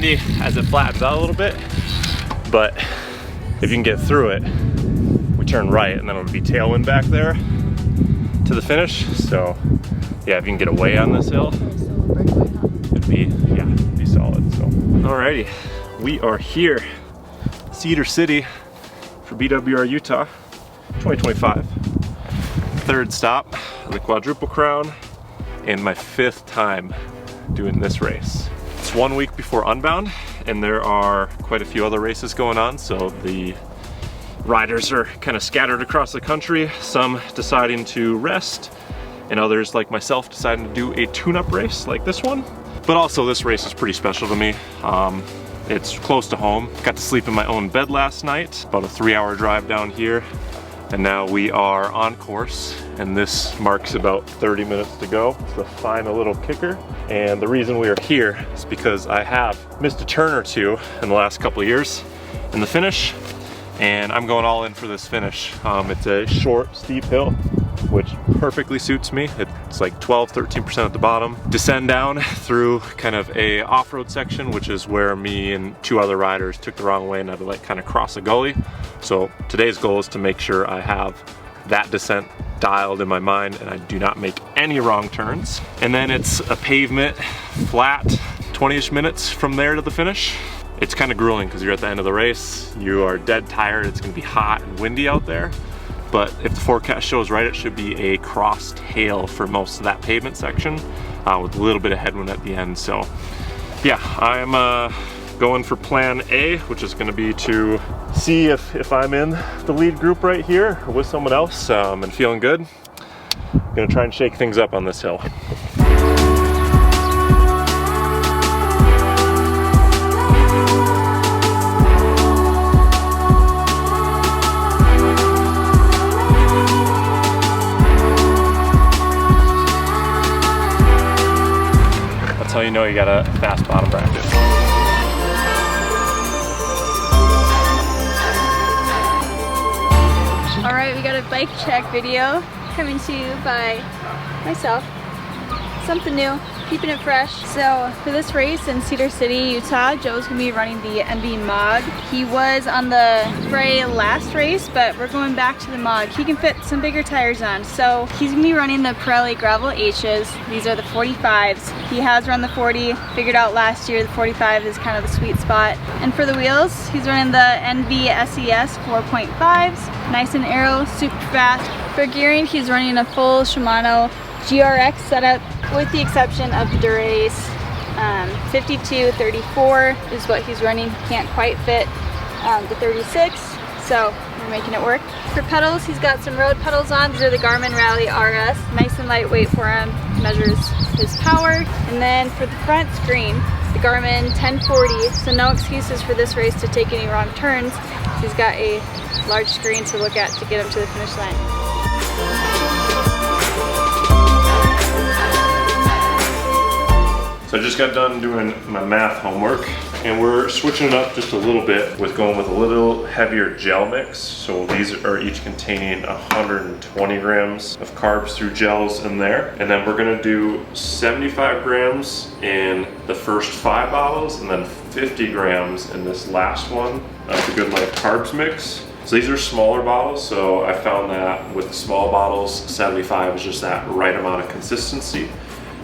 windy as it flattens out a little bit, but if you can get through it, we turn right and then it'll be tailwind back there to the finish. So yeah, if you can get away on this hill, it'd be solid. So alrighty, we are here, Cedar City for BWR Utah 2025. Third stop of the quadruple crown and my 5th time doing this race. It's 1 week before Unbound and there are quite a few other races going on, so the riders are kind of scattered across the country, some deciding to rest and others like myself deciding to do a tune-up race like this one. But also this race is pretty special to me. It's close to home. Got to sleep in my own bed last night, about a 3-hour drive down here. And now we are on course and this marks about 30 minutes to go. It's the final little kicker. And the reason we are here is because I have missed a turn or two in the last couple of years in the finish. And I'm going all in for this finish. It's a short, steep hill, which perfectly suits me. It's like 12-13% at the bottom. Descend down through kind of a off-road section, which is where me and 2 other riders took the wrong way and had to like kind of cross a gully. So today's goal is to make sure I have that descent dialed in my mind and I do not make any wrong turns. And then it's a pavement, flat, 20-ish minutes from there to the finish. It's kind of grueling because you're at the end of the race. You are dead tired. It's gonna be hot and windy out there. But if the forecast shows right, it should be a crossed hail for most of that pavement section with a little bit of headwind at the end. So yeah, I'm going for plan A, which is gonna be to see if I'm in the lead group right here or with someone else and feeling good. I'm gonna try and shake things up on this hill. How you know you got a fast bottom bracket. All right, we got a bike check video coming to you by myself. Something new, keeping it fresh. So for this race in Cedar City, Utah, Joe's gonna be running the MB Mod. He was on the Fray last race, but we're going back to the Mod. He can fit some bigger tires on. So he's gonna be running the Pirelli Gravel H's. These are the 45s. He has run the 40, figured out last year the 45 is kind of the sweet spot. And for the wheels, he's running the NV SES 4.5s. Nice and aero, super fast. For gearing, he's running a full Shimano GRX setup with the exception of the Durace 52-34 is what he's running. He can't quite fit the 36, so we're making it work. For pedals, he's got some road pedals on. These are the Garmin Rally RS, nice and lightweight for him, measures his power. And then for the front screen, the Garmin 1040, so no excuses for this race to take any wrong turns. He's got a large screen to look at to get him to the finish line. So I just got done doing my math homework and we're switching it up just a little bit with going with a little heavier gel mix. So these are each containing 120 grams of carbs through gels in there. And then we're gonna do 75 grams in the first 5 bottles and then 50 grams in this last one of the Good Life Carbs mix. So these are smaller bottles, so I found that with the small bottles, 75 is just that right amount of consistency.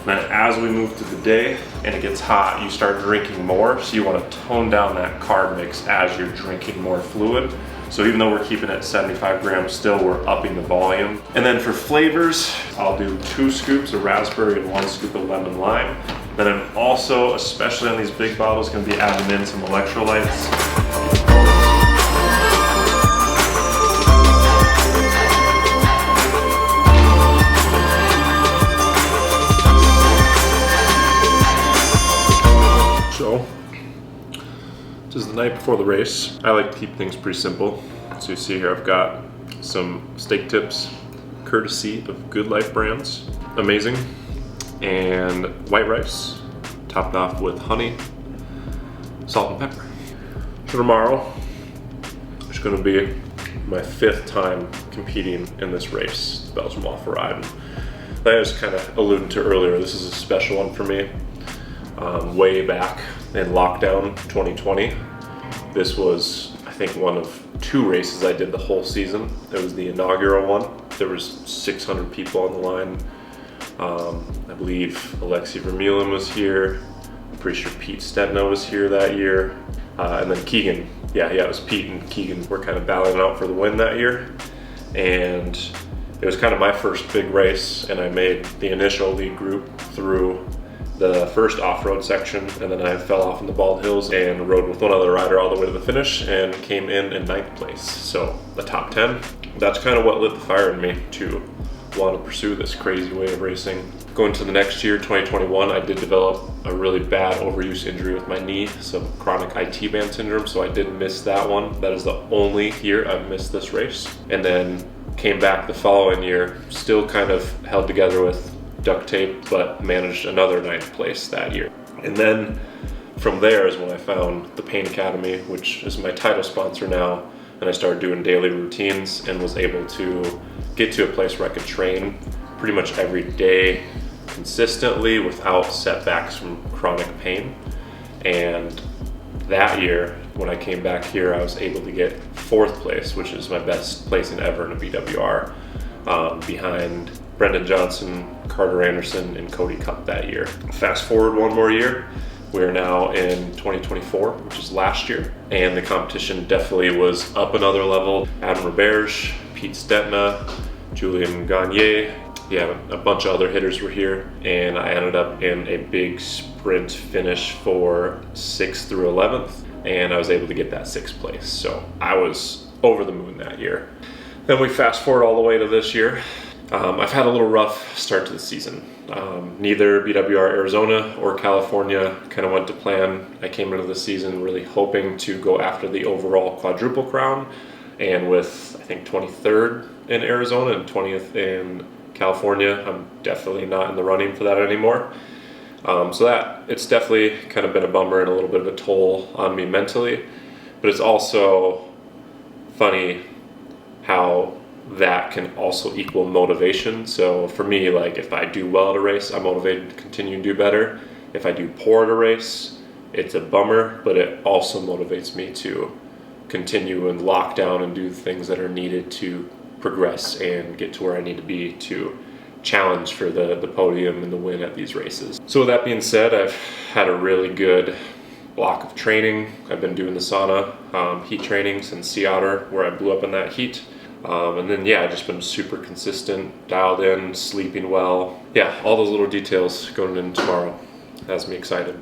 Then as we move through the day and it gets hot, you start drinking more, so you want to tone down that carb mix as you're drinking more fluid. So even though we're keeping it 75 grams, still we're upping the volume. And then for flavors, I'll do 2 scoops of raspberry and 1 scoop of lemon lime. Then I'm also, especially on these big bottles, going to be adding in some electrolytes. So, this is the night before the race. I like to keep things pretty simple. So you see here I've got some steak tips, courtesy of Good Life Brands. Amazing. And white rice, topped off with honey, salt and pepper. For tomorrow, it's gonna be my 5th time competing in this race, the Belgian Waffle Ride. And like I was kind of alluding to earlier, this is a special one for me. Way back in lockdown 2020. This was, I think, one of 2 races I did the whole season. It was the inaugural one. There was 600 people on the line. I believe Alexei Vermeulen was here. I'm pretty sure Pete Stetina was here that year. And then Keegan, yeah, it was Pete and Keegan were kind of battling out for the win that year. And it was kind of my first big race, and I made the initial lead group through the first off-road section, and then I fell off in the Bald Hills and rode with one other rider all the way to the finish and came in 9th place. So the top 10, that's kind of what lit the fire in me to want to pursue this crazy way of racing. Going to the next year, 2021, I did develop a really bad overuse injury with my knee, some chronic IT band syndrome, so I did miss that one. That is the only year I've missed this race. And then came back the following year, still kind of held together with duct tape, but managed another 9th place that year. And then from there is when I found the Pain Academy, which is my title sponsor now, and I started doing daily routines and was able to get to a place where I could train pretty much every day consistently without setbacks from chronic pain. And that year, when I came back here, I was able to get 4th place, which is my best placing ever in a BWR, behind Brendan Johnson, Carter Anderson, and Cody Cup that year. Fast forward one more year, we are now in 2024, which is last year, and the competition definitely was up another level. Adam Roberge, Pete Stetina, Julian Gagne, yeah, a bunch of other hitters were here, and I ended up in a big sprint finish for 6th through 11th, and I was able to get that 6th place. So I was over the moon that year. Then we fast forward all the way to this year. I've had a little rough start to the season. Neither BWR Arizona or California kind of went to plan. I came into the season really hoping to go after the overall quadruple crown, and with I think 23rd in Arizona and 20th in California, I'm definitely not in the running for that anymore. So that it's definitely kind of been a bummer and a little bit of a toll on me mentally, but it's also funny how that can also equal motivation. So for me, like if I do well at a race, I'm motivated to continue to do better. If I do poor at a race, it's a bummer, but it also motivates me to continue and lock down and do the things that are needed to progress and get to where I need to be to challenge for the podium and the win at these races. So with that being said, I've had a really good block of training. I've been doing the sauna heat training since Sea Otter, where I blew up in that heat. And then, yeah, I've just been super consistent, dialed in, sleeping well. Yeah, all those little details going in tomorrow has me excited.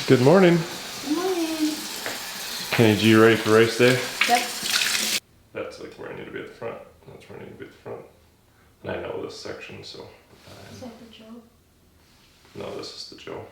Good morning. Good morning. Kenny G, ready for race day? Yep. That's like where I need to be at the front. That's where I need to be at the front. And I know this section, so. Is that the Joe? No, this is the Joe.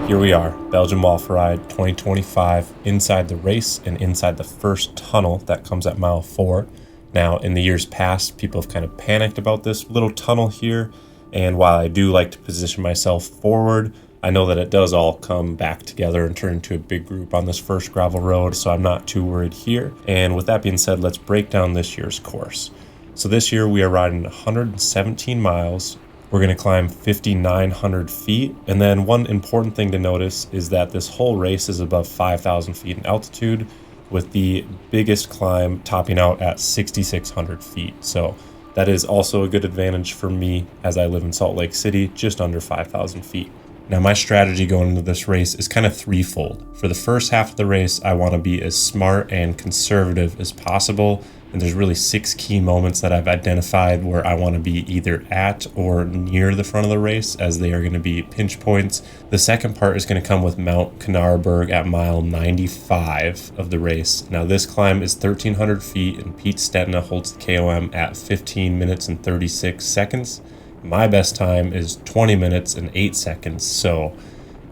Here we are, Belgian Waffle Ride 2025, inside the race and inside the first tunnel that comes at mile 4. Now, in the years past, people have kind of panicked about this little tunnel here, and while I do like to position myself forward, I know that it does all come back together and turn into a big group on this first gravel road, so I'm not too worried here. And with that being said, let's break down this year's course. So this year we are riding 117 miles. We're going to climb 5,900 feet. And then one important thing to notice is that this whole race is above 5,000 feet in altitude. with the biggest climb topping out at 6,600 feet. So that is also a good advantage for me as I live in Salt Lake City, just under 5,000 feet. Now my strategy going into this race is kind of threefold. For the first half of the race, I want to be as smart and conservative as possible. And there's really 6 key moments that I've identified where I want to be either at or near the front of the race, as they are going to be pinch points. The second part is going to come with Mount Kanarraberg at mile 95 of the race. Now this climb is 1,300 feet and Pete Stetina holds the KOM at 15 minutes and 36 seconds. My best time is 20 minutes and 8 seconds, so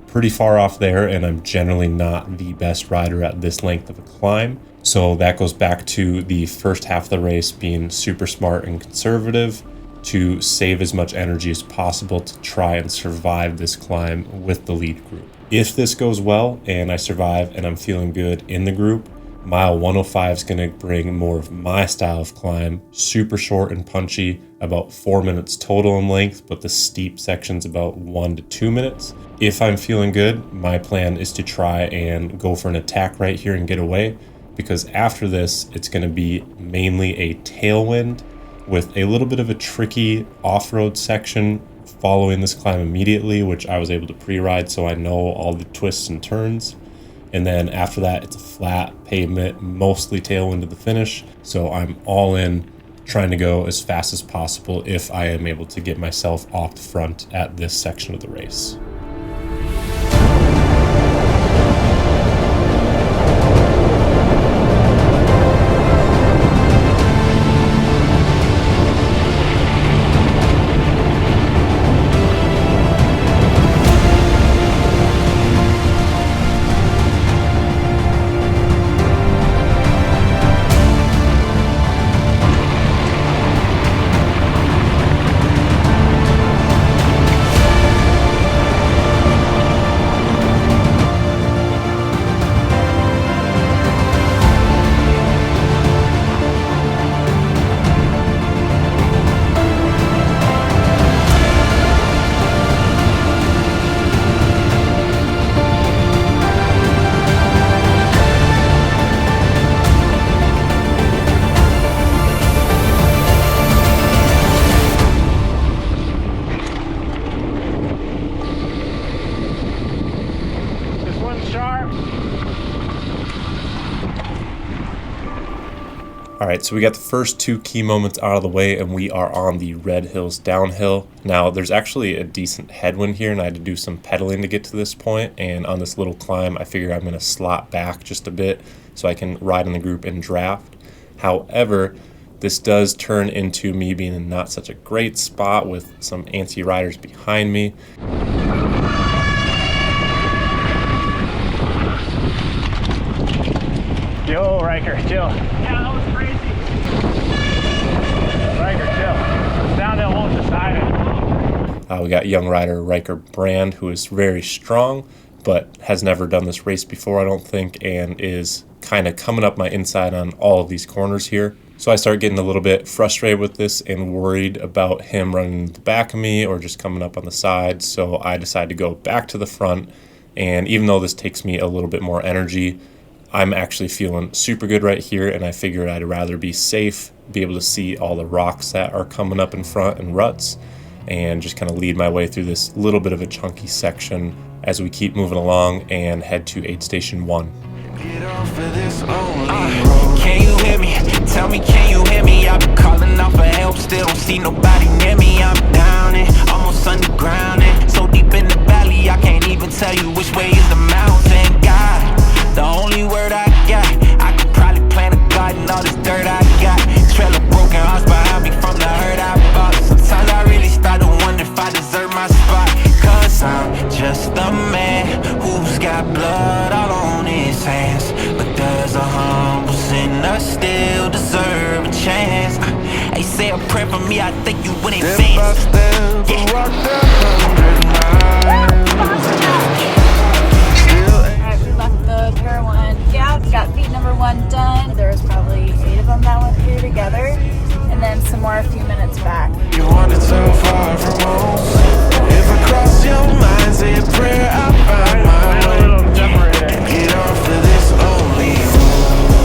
pretty far off there, and I'm generally not the best rider at this length of a climb. So that goes back to the first half of the race being super smart and conservative to save as much energy as possible to try and survive this climb with the lead group. If this goes well and I survive and I'm feeling good in the group, mile 105 is going to bring more of my style of climb, super short and punchy, about 4 minutes total in length, but the steep section's about 1 to 2 minutes. If I'm feeling good, my plan is to try and go for an attack right here and get away, because after this, it's going to be mainly a tailwind with a little bit of a tricky off-road section following this climb immediately, which I was able to pre-ride, so I know all the twists and turns. And then after that, it's a flat pavement, mostly tailwind to the finish. So I'm all in, trying to go as fast as possible if I am able to get myself off the front at this section of the race. Alright, so we got the first 2 key moments out of the way and we are on the Red Hills downhill. Now there's actually a decent headwind here and I had to do some pedaling to get to this point, and on this little climb I figure I'm going to slot back just a bit so I can ride in the group and draft. However, this does turn into me being in not such a great spot with some antsy riders behind me. Yo, Riker, chill. Yeah, that was crazy. Riker, chill. It's downhill almost decided. We got young rider Riker Brand, who is very strong, but has never done this race before, I don't think, and is kind of coming up my inside on all of these corners here. So I start getting a little bit frustrated with this and worried about him running the back of me or just coming up on the side. So I decide to go back to the front, and even though this takes me a little bit more energy, I'm actually feeling super good right here, and I figured I'd rather be safe, be able to see all the rocks that are coming up in front and ruts, and just kind of lead my way through this little bit of a chunky section as we keep moving along and head to aid station 1. Get off of this can you hear me? Tell me, can you hear me? I've been calling out for help, still don't see nobody near me. I'm down and almost underground and so deep in the valley I can't even tell you which way is the mountain. God, the only word I got, I could probably plant a garden, all this dirt I got. Trail of broken hearts behind me from the hurt I bought. Sometimes I really start to wonder if I deserve my spot, cause I'm just a man who's got blood all on his hands. But does a humble sinner still deserve a chance? Hey, say a prayer for me, I think you would advance. Got feet number 1 done. There was probably 8 of them that went through together, and then some more a few minutes back. You wanted so far from home. If I cross your mind, say a prayer, I'll find my way. Get off of this only road.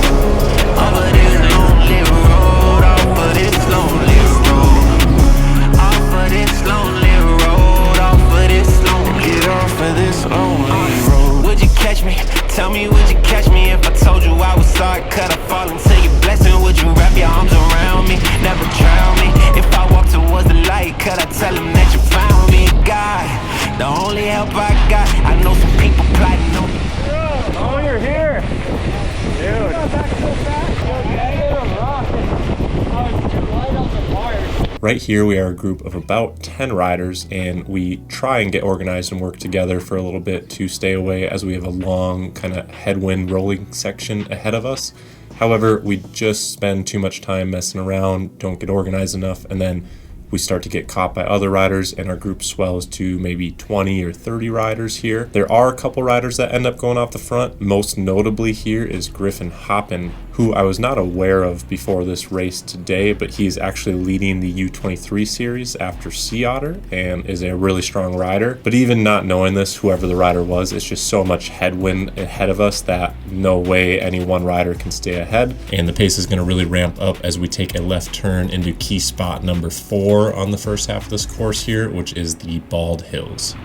Right here we are a group of about 10 riders, and we try and get organized and work together for a little bit to stay away as we have a long kind of headwind rolling section ahead of us. However, we just spend too much time messing around, don't get organized enough, and then we start to get caught by other riders, and our group swells to maybe 20 or 30 riders here. There are a couple riders that end up going off the front. Most notably here is Griffin Hoppin, who I was not aware of before this race today, but he's actually leading the U23 series after Sea Otter and is a really strong rider. But even not knowing this, whoever the rider was, it's just so much headwind ahead of us that no way any one rider can stay ahead. And the pace is going to really ramp up as we take a left turn into key spot number 4 on the first half of this course here, which is the Bald Hills.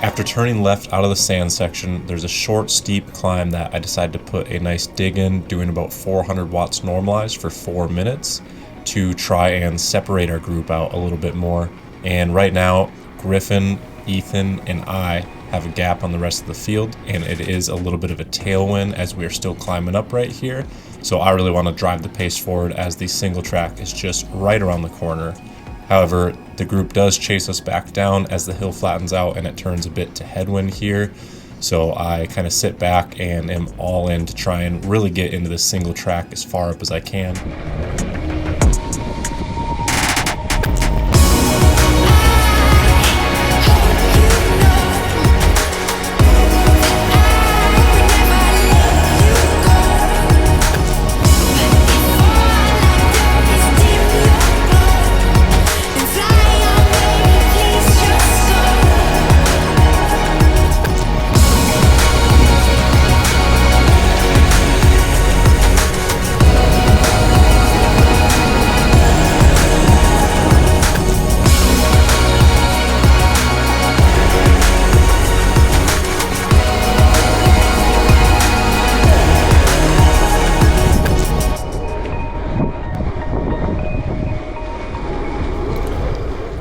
After turning left out of the sand section, there's a short, steep climb that I decided to put a nice dig in, doing about 400 watts normalized for 4 minutes to try and separate our group out a little bit more. And right now, Griffin, Ethan, and I have a gap on the rest of the field, and it is a little bit of a tailwind as we are still climbing up right here. So I really want to drive the pace forward as the single track is just right around the corner. However, the group does chase us back down as the hill flattens out and it turns a bit to headwind here. So I kind of sit back and am all in to try and really get into the single track as far up as I can.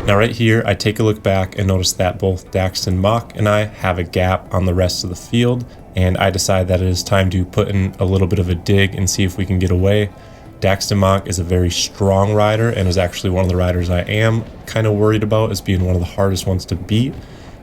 Now right here, I take a look back and notice that both Daxton and I have a gap on the rest of the field, and I decide that it is time to put in a little bit of a dig and see if we can get away. Daxton is a very strong rider and is actually one of the riders I am kind of worried about as being one of the hardest ones to beat.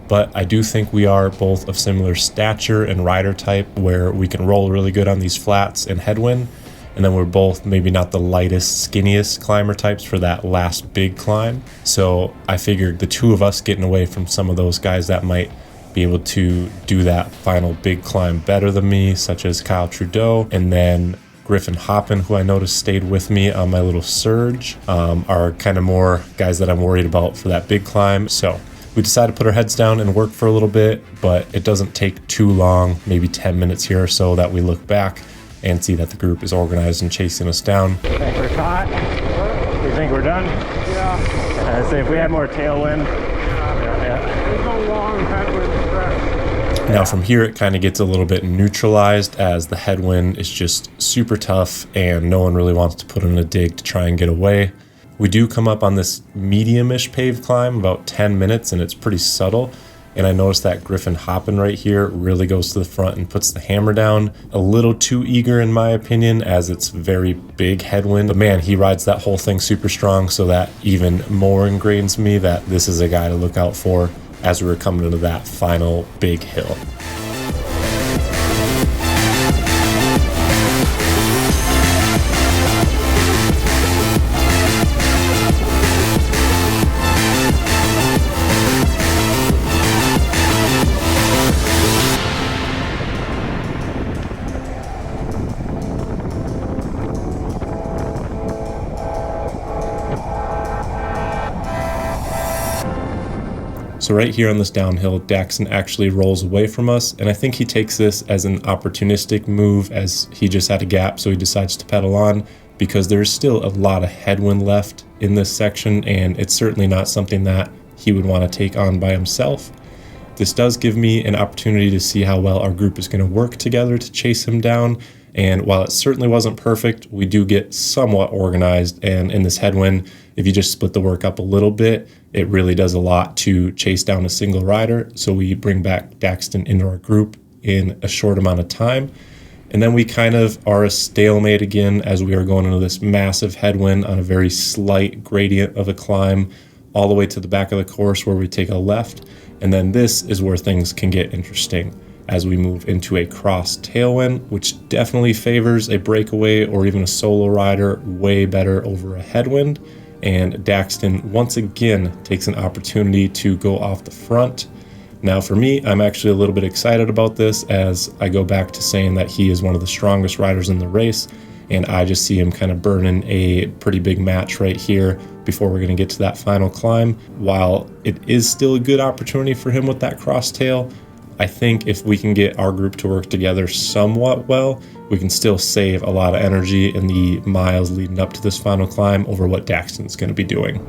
But I do think we are both of similar stature and rider type where we can roll really good on these flats and headwind. And then we're both maybe not the lightest, skinniest climber types for that last big climb. So I figured the two of us getting away from some of those guys that might be able to do that final big climb better than me, such as Kyle Trudeau, and then Griffin Hoppin, who I noticed stayed with me on my little surge, are kind of more guys that I'm worried about for that big climb. So we decided to put our heads down and work for a little bit, but it doesn't take too long, maybe 10 minutes here or so, that we look back and see that the group is organized and chasing us down. Think we're caught? You think we're done? Yeah. I'd say if we had more tailwind. Yeah. There's no long headwind stretch. Now from here it kind of gets a little bit neutralized as the headwind is just super tough and no one really wants to put in a dig to try and get away. We do come up on this medium-ish paved climb, about 10 minutes, and it's pretty subtle. And I noticed that Griffin Hoppin right here really goes to the front and puts the hammer down. A little too eager in my opinion, as it's very big headwind. But man, he rides that whole thing super strong, so that even more ingrains me that this is a guy to look out for as we were coming into that final big hill. So right here on this downhill, Daxton actually rolls away from us, and I think he takes this as an opportunistic move as he just had a gap, so he decides to pedal on because there's still a lot of headwind left in this section, and it's certainly not something that he would want to take on by himself. This does give me an opportunity to see how well our group is going to work together to chase him down, and while it certainly wasn't perfect, we do get somewhat organized, and in this headwind, if you just split the work up a little bit, it really does a lot to chase down a single rider. So we bring back Daxton into our group in a short amount of time. And then we kind of are a stalemate again as we are going into this massive headwind on a very slight gradient of a climb all the way to the back of the course where we take a left. And then this is where things can get interesting as we move into a cross tailwind, which definitely favors a breakaway or even a solo rider way better over a headwind. And Daxton once again takes an opportunity to go off the front. Now for me, I'm actually a little bit excited about this as I go back to saying that he is one of the strongest riders in the race, and I just see him kind of burning a pretty big match right here before we're going to get to that final climb. While it is still a good opportunity for him with that cross tail, I think if we can get our group to work together somewhat well, we can still save a lot of energy in the miles leading up to this final climb over what Daxton's going to be doing.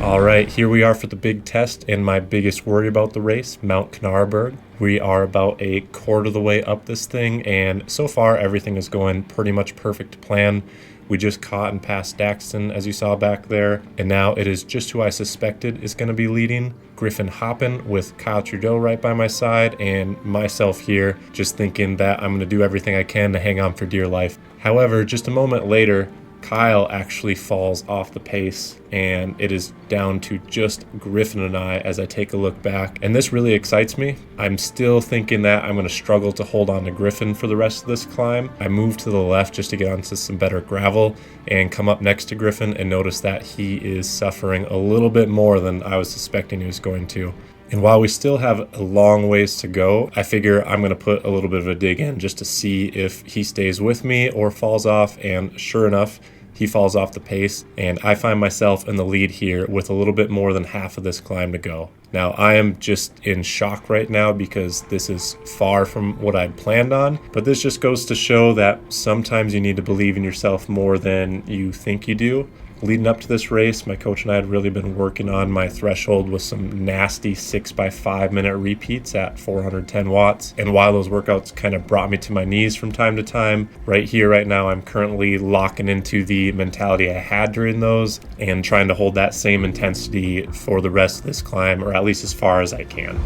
All right, here we are for the big test and my biggest worry about the race, Mount Kanarraberg. We are about a quarter of the way up this thing, and so far everything is going pretty much perfect to plan. We just caught and passed Daxton, as you saw back there, and now it is just who I suspected is going to be leading, Griffin hopping with Kyle Trudeau right by my side, and myself here just thinking that I'm going to do everything I can to hang on for dear life. However, just a moment later, Kyle actually falls off the pace, and it is down to just Griffin and I as I take a look back, and this really excites me. I'm still thinking that I'm going to struggle to hold on to Griffin for the rest of this climb. I move to the left just to get onto some better gravel and come up next to Griffin and notice that he is suffering a little bit more than I was suspecting he was going to. And while we still have a long ways to go, I figure I'm going to put a little bit of a dig in just to see if he stays with me or falls off, and sure enough, he falls off the pace, and I find myself in the lead here with a little bit more than half of this climb to go. Now, I am just in shock right now because this is far from what I'd planned on, but this just goes to show that sometimes you need to believe in yourself more than you think you do. Leading up to this race, my coach and I had really been working on my threshold with some nasty 6x5 minute repeats at 410 watts. And while those workouts kind of brought me to my knees from time to time, right here, right now, I'm currently locking into the mentality I had during those and trying to hold that same intensity for the rest of this climb, or at least as far as I can.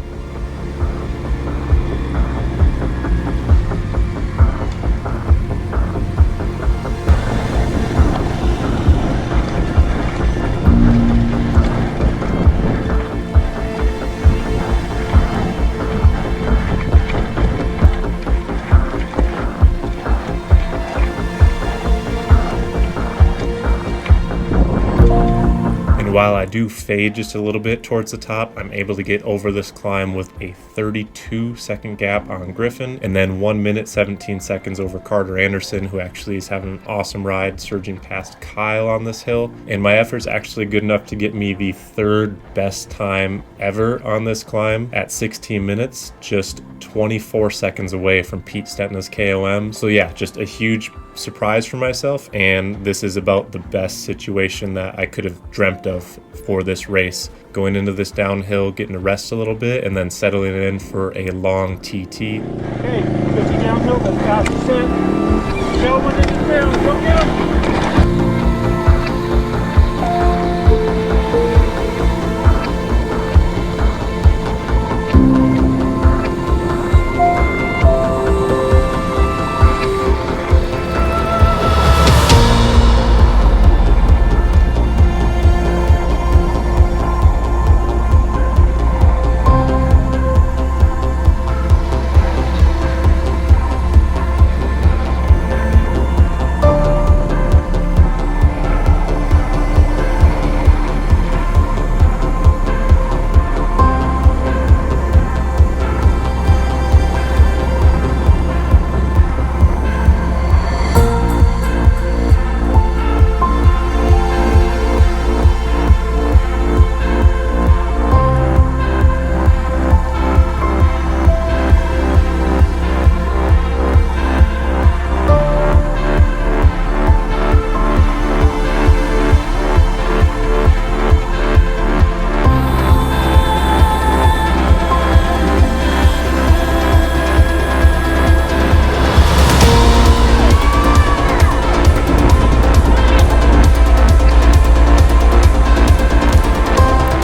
While I do fade just a little bit towards the top, I'm able to get over this climb with a 32-second gap on Griffin, and then 1 minute 17 seconds over Carter Anderson, who actually is having an awesome ride, surging past Kyle on this hill. And my effort's actually good enough to get me the third best time ever on this climb at 16 minutes, just 24 seconds away from Pete Stentna's KOM. So yeah, just a huge surprise for myself, and this is about the best situation that I could have dreamt of for this race. Going into this downhill, getting to rest a little bit, and then settling in for a long TT. Okay, 50 downhill, that's 5%. Go when it's down, go get him.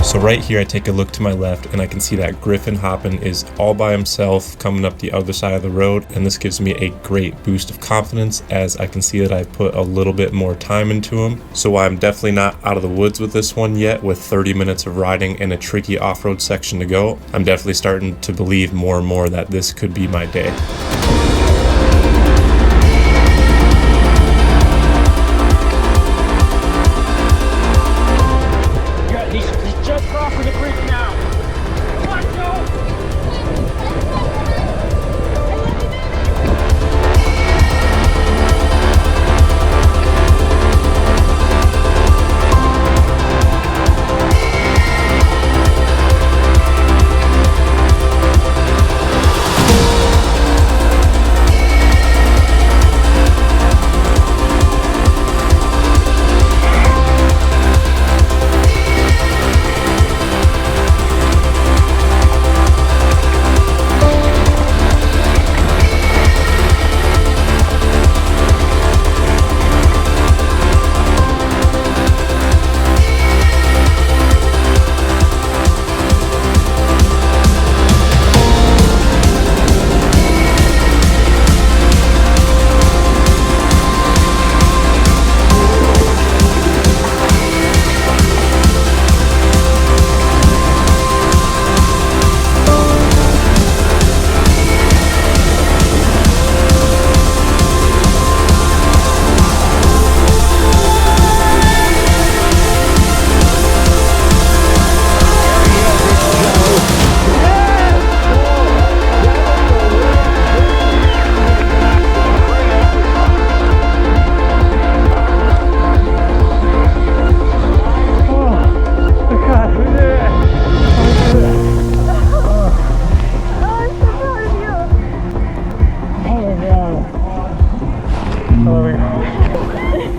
So right here, I take a look to my left and I can see that Griffin Hoppin is all by himself coming up the other side of the road. And this gives me a great boost of confidence as I can see that I put a little bit more time into him. So while I'm definitely not out of the woods with this one yet, with 30 minutes of riding and a tricky off-road section to go, I'm definitely starting to believe more and more that this could be my day.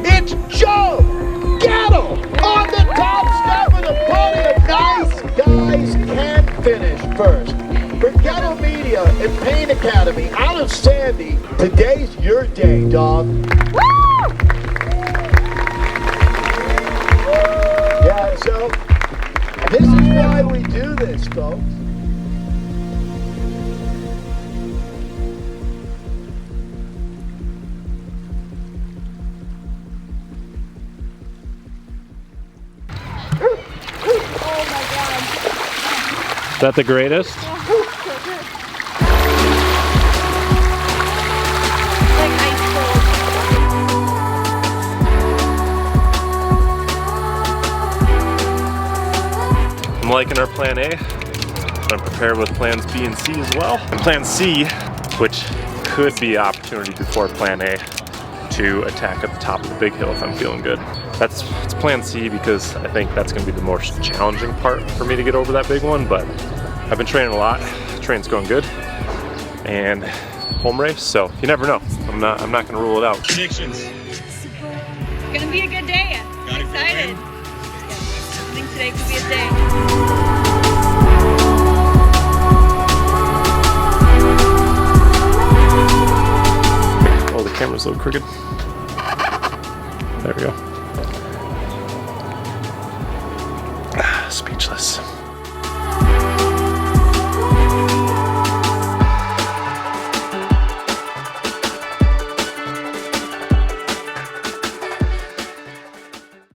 It's Joe! Get him! Media and Paint Academy out of Sandy. Today's your day, dog. Yeah, so this is why we do this, folks. Is that the greatest? Like ice cold. I'm liking our plan A. I'm prepared with plans B and C as well. And plan C, which could be an opportunity before plan A, to attack at the top of the big hill if I'm feeling good. It's plan C because I think that's gonna be the more challenging part for me to get over that big one, but I've been training a lot. Training's going good. And home race, so you never know. I'm not gonna rule it out. Predictions. It's gonna be a good day. I'm excited. I think today could be a day. Oh, the camera's a little crooked. There we go. Speechless.